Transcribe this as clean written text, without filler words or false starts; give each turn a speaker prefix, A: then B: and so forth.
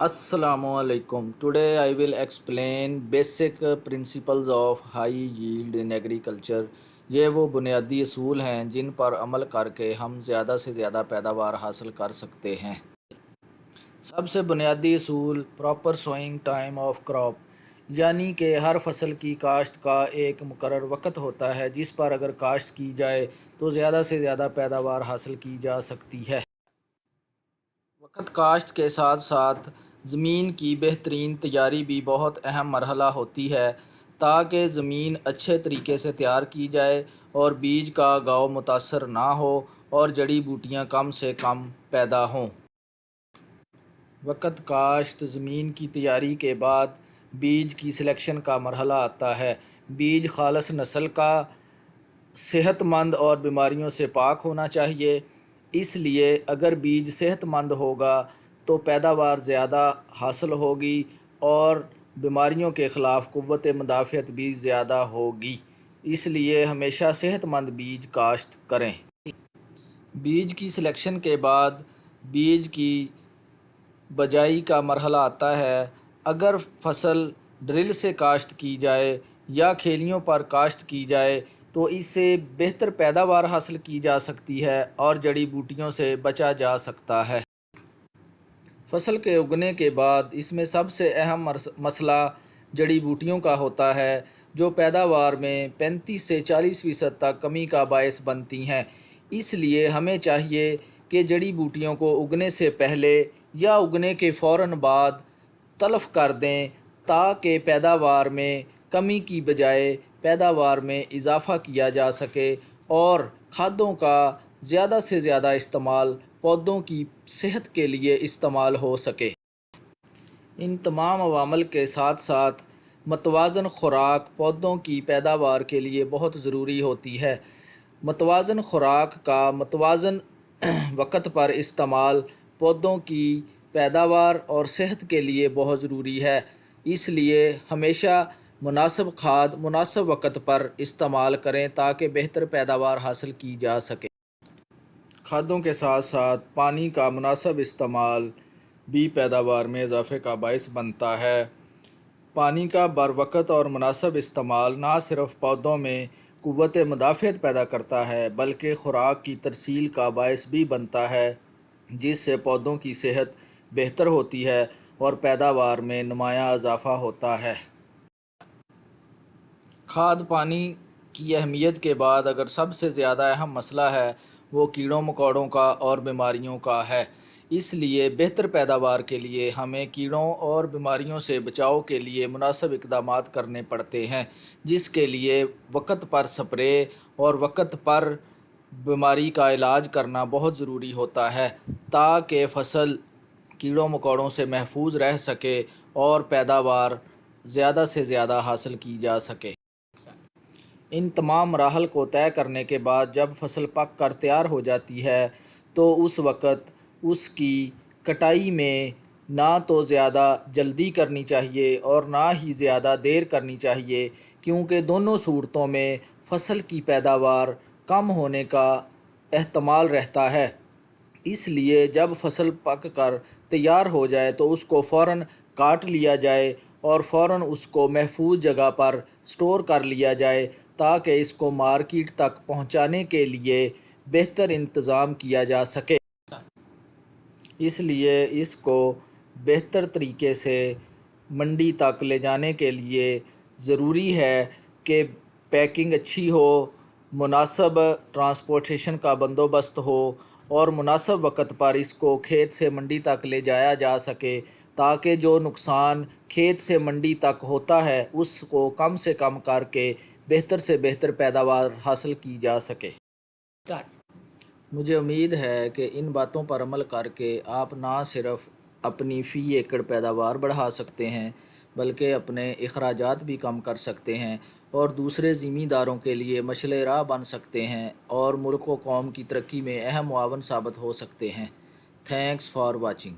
A: Assalamualaikum. Today I will explain basic principles of high yield in agriculture. یہ وہ بنیادی اصول ہیں جن پر عمل کر کے ہم زیادہ سے زیادہ پیداوار حاصل کر سکتے ہیں۔ سب سے بنیادی اصول proper swing time of crop, یعنی کہ ہر فصل کی کاشت کا ایک مقرر وقت ہوتا ہے جس پر اگر کاشت کی جائے تو زیادہ سے زیادہ پیداوار حاصل کی جا سکتی ہے۔ وقت کاشت کے ساتھ ساتھ زمین کی بہترین تیاری بھی بہت اہم مرحلہ ہوتی ہے تاکہ زمین اچھے طریقے سے تیار کی جائے اور بیج کا اگاؤ متاثر نہ ہو اور جڑی بوٹیاں کم سے کم پیدا ہوں۔ وقت کاشت زمین کی تیاری کے بعد بیج کی سلیکشن کا مرحلہ آتا ہے۔ بیج خالص نسل کا، صحت مند اور بیماریوں سے پاک ہونا چاہیے۔ اس لیے اگر بیج صحت مند ہوگا تو پیداوار زیادہ حاصل ہوگی اور بیماریوں کے خلاف قوت مدافعت بھی زیادہ ہوگی۔ اس لیے ہمیشہ صحت مند بیج کاشت کریں۔ بیج کی سلیکشن کے بعد بیج کی بجائی کا مرحلہ آتا ہے۔ اگر فصل ڈرل سے کاشت کی جائے یا کھیلیوں پر کاشت کی جائے تو اس سے بہتر پیداوار حاصل کی جا سکتی ہے اور جڑی بوٹیوں سے بچا جا سکتا ہے۔ فصل کے اگنے کے بعد اس میں سب سے اہم مسئلہ جڑی بوٹیوں کا ہوتا ہے جو پیداوار میں 35 سے 40% تک کمی کا باعث بنتی ہیں۔ اس لیے ہمیں چاہیے کہ جڑی بوٹیوں کو اگنے سے پہلے یا اگنے کے فوراً بعد تلف کر دیں تاکہ پیداوار میں کمی کی بجائے پیداوار میں اضافہ کیا جا سکے اور کھادوں کا زیادہ سے زیادہ استعمال پودوں کی صحت کے لیے استعمال ہو سکے۔ ان تمام عوامل کے ساتھ ساتھ متوازن خوراک پودوں کی پیداوار کے لیے بہت ضروری ہوتی ہے۔ متوازن خوراک کا متوازن وقت پر استعمال پودوں کی پیداوار اور صحت کے لیے بہت ضروری ہے۔ اس لیے ہمیشہ مناسب کھاد مناسب وقت پر استعمال کریں تاکہ بہتر پیداوار حاصل کی جا سکے۔ کھادوں کے ساتھ ساتھ پانی کا مناسب استعمال بھی پیداوار میں اضافے کا باعث بنتا ہے۔ پانی کا بروقت اور مناسب استعمال نہ صرف پودوں میں قوت مدافعت پیدا کرتا ہے بلکہ خوراک کی ترسیل کا باعث بھی بنتا ہے جس سے پودوں کی صحت بہتر ہوتی ہے اور پیداوار میں نمایاں اضافہ ہوتا ہے۔ کھاد پانی کی اہمیت کے بعد اگر سب سے زیادہ اہم مسئلہ ہے وہ کیڑوں مکوڑوں کا اور بیماریوں کا ہے۔ اس لیے بہتر پیداوار کے لیے ہمیں کیڑوں اور بیماریوں سے بچاؤ کے لیے مناسب اقدامات کرنے پڑتے ہیں جس کے لیے وقت پر سپرے اور وقت پر بیماری کا علاج کرنا بہت ضروری ہوتا ہے تاکہ فصل کیڑوں مکوڑوں سے محفوظ رہ سکے اور پیداوار زیادہ سے زیادہ حاصل کی جا سکے۔ ان تمام مراحل کو طے کرنے کے بعد جب فصل پک کر تیار ہو جاتی ہے تو اس وقت اس کی کٹائی میں نہ تو زیادہ جلدی کرنی چاہیے اور نہ ہی زیادہ دیر کرنی چاہیے کیونکہ دونوں صورتوں میں فصل کی پیداوار کم ہونے کا احتمال رہتا ہے۔ اس لیے جب فصل پک کر تیار ہو جائے تو اس کو فوراً کاٹ لیا جائے اور فوراً اس کو محفوظ جگہ پر سٹور کر لیا جائے تاکہ اس کو مارکیٹ تک پہنچانے کے لیے بہتر انتظام کیا جا سکے۔ اس لیے اس کو بہتر طریقے سے منڈی تک لے جانے کے لیے ضروری ہے کہ پیکنگ اچھی ہو، مناسب ٹرانسپورٹیشن کا بندوبست ہو اور مناسب وقت پر اس کو کھیت سے منڈی تک لے جایا جا سکے تاکہ جو نقصان کھیت سے منڈی تک ہوتا ہے اس کو کم سے کم کر کے بہتر سے بہتر پیداوار حاصل کی جا سکے۔ مجھے امید ہے کہ ان باتوں پر عمل کر کے آپ نہ صرف اپنی فی ایکڑ پیداوار بڑھا سکتے ہیں بلکہ اپنے اخراجات بھی کم کر سکتے ہیں اور دوسرے زمینداروں کے لیے مشعل راہ بن سکتے ہیں اور ملک و قوم کی ترقی میں اہم معاون ثابت ہو سکتے ہیں۔ Thanks for watching.